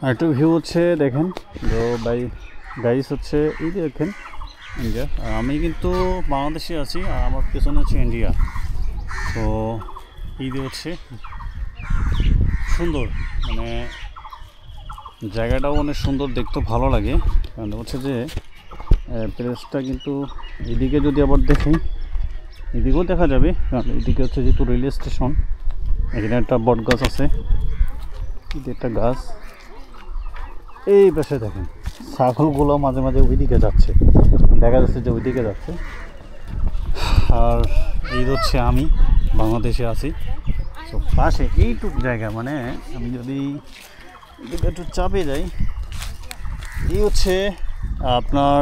আর একটু ভিউ হচ্ছে দেখেন তো বাই গাইস হচ্ছে এই দেখেন ইন্ডিয়া। আর আমি কিন্তু বাংলাদেশে আছি আর আমার পেছনে হচ্ছে ইন্ডিয়া। তো এই যে হচ্ছে সুন্দর, মানে জায়গাটাও অনেক সুন্দর, দেখতে ভালো লাগে। কারণ হচ্ছে যে প্লেসটা কিন্তু এদিকে যদি আবার দেখি এদিকেও দেখা যাবে, কারণ এদিকে হচ্ছে যেহেতু রেলওয়ে স্টেশন, এখানে একটা বট গাছ আছে, এদিকে একটা গাছ, এই পাশে দেখেন ছাগলগুলো মাঝে মাঝে ওইদিকে যাচ্ছে, দেখা যাচ্ছে যে ওইদিকে যাচ্ছে। আর এই হচ্ছে আমি বাংলাদেশে আছি। তো পাশে এইটুক জায়গা, মানে আমি যদি এদিকে একটু চাপে যাই, এই হচ্ছে আপনার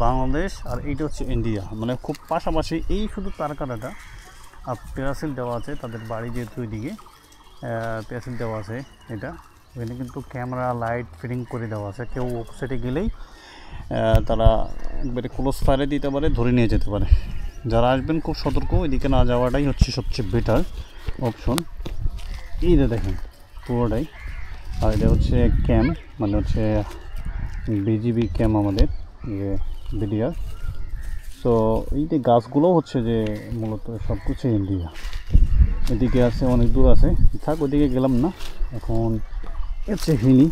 বাংলাদেশ আর এইটা হচ্ছে ইন্ডিয়া, মানে খুব পাশাপাশি। এই শুধু তারকাটা আর প্যারাসিল দেওয়া আছে, তাদের বাড়ি যেহেতু ওইদিকে প্যারাসিল দেওয়া আছে, এটা ওখানে কিন্তু ক্যামেরা লাইট ফিটিং করে দেওয়া আছে। কেউ ওয়েবসাইটে গেলেই তারা একবারে ক্লোজ ফায়ারে দিতে পারে, ধরে নিয়ে যেতে পারে। যারা আসবেন খুব সতর্ক, এদিকে না যাওয়াটাই হচ্ছে সবচেয়ে বেটার অপশন। এই যে দেখেন পুরোটাই। আর এটা হচ্ছে ক্যাম্প, মানে হচ্ছে বিজিবি ক্যাম্প আমাদের যে বিডিআর। সো এই যে গাছগুলো হচ্ছে যে মূলত সব কিছু ইন্ডিয়া। এদিকে আছে, অনেক দূর আছে, থাক ওইদিকে গেলাম না। এখন হচ্ছে হিলি।